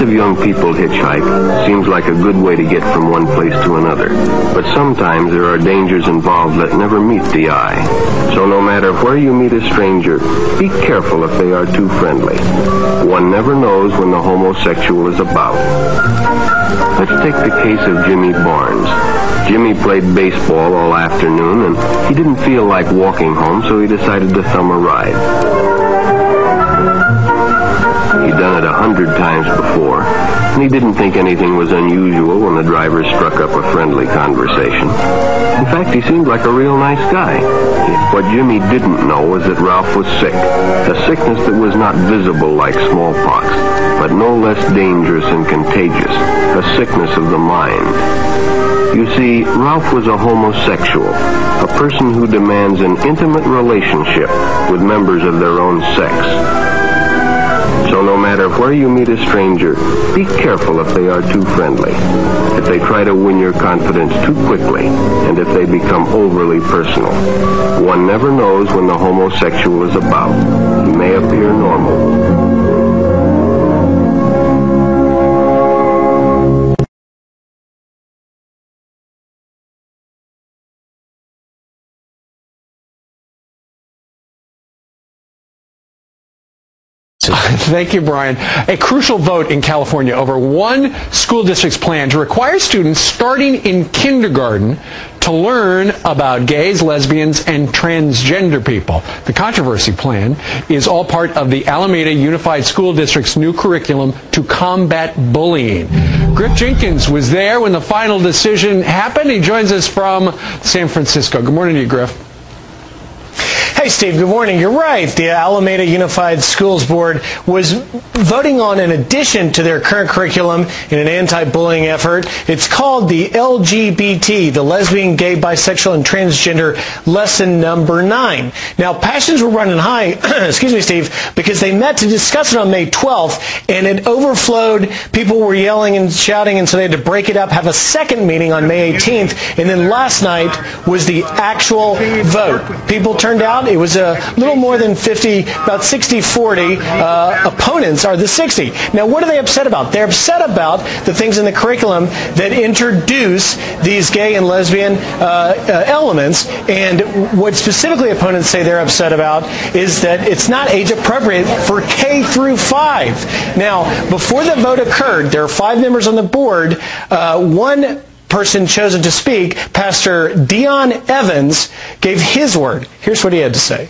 of young people hitchhike. Seems like a good way to get from one place to another. But sometimes there are dangers involved that never meet the eye. So no matter where you meet a stranger, be careful if they are too friendly. One never knows when the homosexual is about. Let's take the case of Jimmy Barnes. Jimmy played baseball all afternoon, and he didn't feel like walking home, so he decided to thumb a ride. He'd done it 100 times before, and he didn't think anything was unusual when the driver struck up a friendly conversation. In fact, he seemed like a real nice guy. What Jimmy didn't know was that Ralph was sick, a sickness that was not visible like smallpox, but no less dangerous and contagious, a sickness of the mind. You see, Ralph was a homosexual, a person who demands an intimate relationship with members of their own sex. So no matter where you meet a stranger, be careful if they are too friendly, if they try to win your confidence too quickly, and if they become overly personal. One never knows when the homosexual is about. He may appear normal. Thank you, Brian. A crucial vote in California over one school district's plan to require students starting in kindergarten to learn about gays, lesbians, and transgender people. The controversy plan is all part of the Alameda Unified School District's new curriculum to combat bullying. Griff Jenkins was there when the final decision happened. He joins us from San Francisco. Good morning to you, Griff. Hey, Steve, good morning. You're right. The Alameda Unified Schools Board was voting on an addition to their current curriculum in an anti-bullying effort. It's called the LGBT, the Lesbian, Gay, Bisexual, and Transgender Lesson Number 9. Now, passions were running high, excuse me, Steve, because they met to discuss it on May 12th, and it overflowed. People were yelling and shouting, and so they had to break it up, have a second meeting on May 18th, and then last night was the actual vote. People turned out. It was a little more than 50, about 60-40. Opponents are the 60. Now, what are they upset about? They're upset about the things in the curriculum that introduce these gay and lesbian elements. And what specifically opponents say they're upset about is that it's not age appropriate for K through 5. Now, before the vote occurred, there are 5 members on the board. One person chosen to speak, Pastor Dion Evans, gave his word. Here's what he had to say.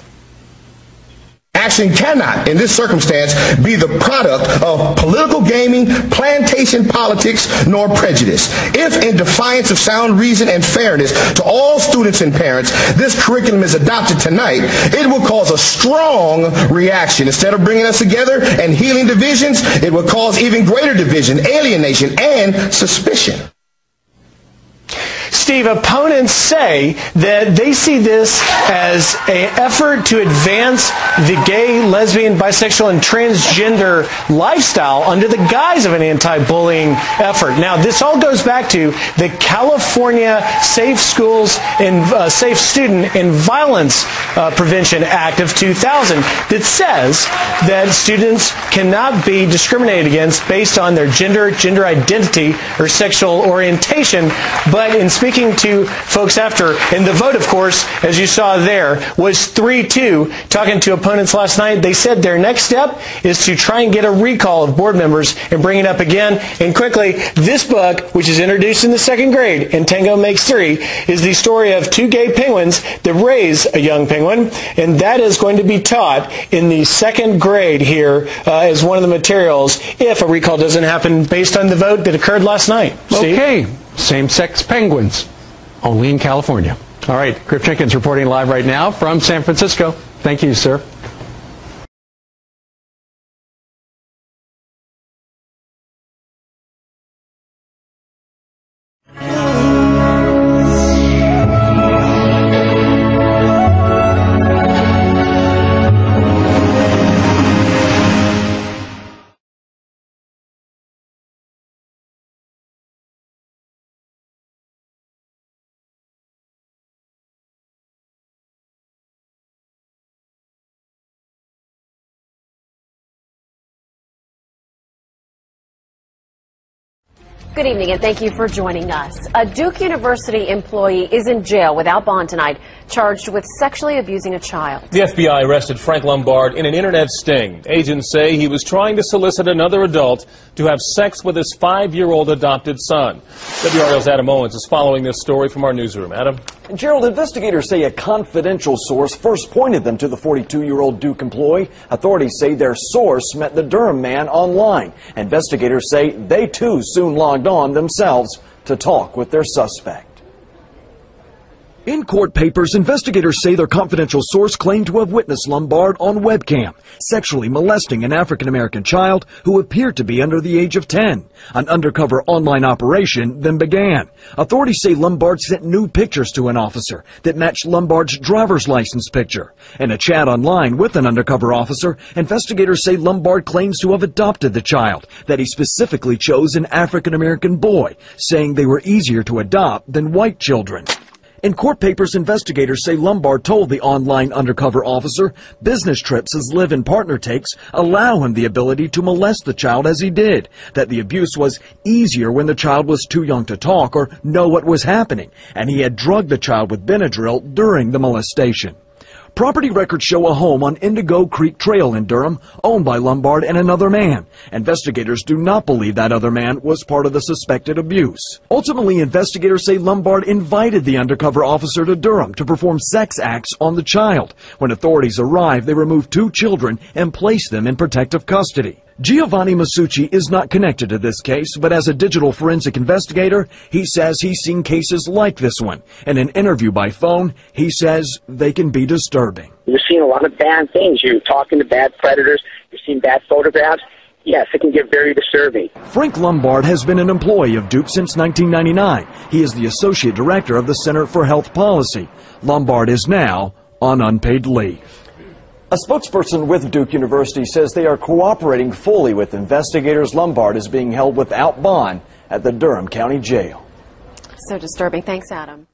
Action cannot, in this circumstance, be the product of political gaming, plantation politics, nor prejudice. If, in defiance of sound reason and fairness to all students and parents, this curriculum is adopted tonight, it will cause a strong reaction. Instead of bringing us together and healing divisions, it will cause even greater division, alienation, and suspicion. Steve, opponents say that they see this as an effort to advance the gay, lesbian, bisexual, and transgender lifestyle under the guise of an anti-bullying effort. Now, this all goes back to the California Safe Schools and Safe Student and Violence Prevention Act of 2000 that says that students cannot be discriminated against based on their gender identity, or sexual orientation. But in speaking to folks after, and the vote, of course, as you saw there, was 3-2. Talking to opponents last night, they said their next step is to try and get a recall of board members and bring it up again. And quickly, this book, which is introduced in the 2nd grade, and Tango Makes 3, is the story of 2 gay penguins that raise a young penguin, and that is going to be taught in the 2nd grade here as one of the materials if a recall doesn't happen based on the vote that occurred last night. Steve? Okay. Same-sex penguins, only in California. All right, Griff Jenkins reporting live right now from San Francisco. Thank you, sir. Good evening, and thank you for joining us. A Duke University employee is in jail without bond tonight, charged with sexually abusing a child. The FBI arrested Frank Lombard in an internet sting. Agents say he was trying to solicit another adult to have sex with his 5-year-old adopted son. WRL's Adam Owens is following this story from our newsroom. Adam? Gerald, investigators say a confidential source first pointed them to the 42-year-old Duke employee. Authorities say their source met the Durham man online. Investigators say they too soon logged on themselves to talk with their suspect. In court papers, investigators say their confidential source claimed to have witnessed Lombard on webcam, sexually molesting an African-American child who appeared to be under the age of 10. An undercover online operation then began. Authorities say Lombard sent nude pictures to an officer that matched Lombard's driver's license picture. In a chat online with an undercover officer, investigators say Lombard claims to have adopted the child, that he specifically chose an African-American boy, saying they were easier to adopt than white children. In court papers, investigators say Lombard told the online undercover officer business trips his live-in partner takes allow him the ability to molest the child as he did, that the abuse was easier when the child was too young to talk or know what was happening, and he had drugged the child with Benadryl during the molestation. Property records show a home on Indigo Creek Trail in Durham, owned by Lombard and another man. Investigators do not believe that other man was part of the suspected abuse. Ultimately, investigators say Lombard invited the undercover officer to Durham to perform sex acts on the child. When authorities arrived, they removed 2 children and placed them in protective custody. Giovanni Masucci is not connected to this case, but as a digital forensic investigator, he says he's seen cases like this one. In an interview by phone, he says they can be disturbing. You're seeing a lot of bad things. You're talking to bad predators. You're seeing bad photographs. Yes, it can get very disturbing. Frank Lombard has been an employee of Duke since 1999. He is the Associate Director of the Center for Health Policy. Lombard is now on unpaid leave. A spokesperson with Duke University says they are cooperating fully with investigators. Lombard is being held without bond at the Durham County Jail. So disturbing. Thanks, Adam.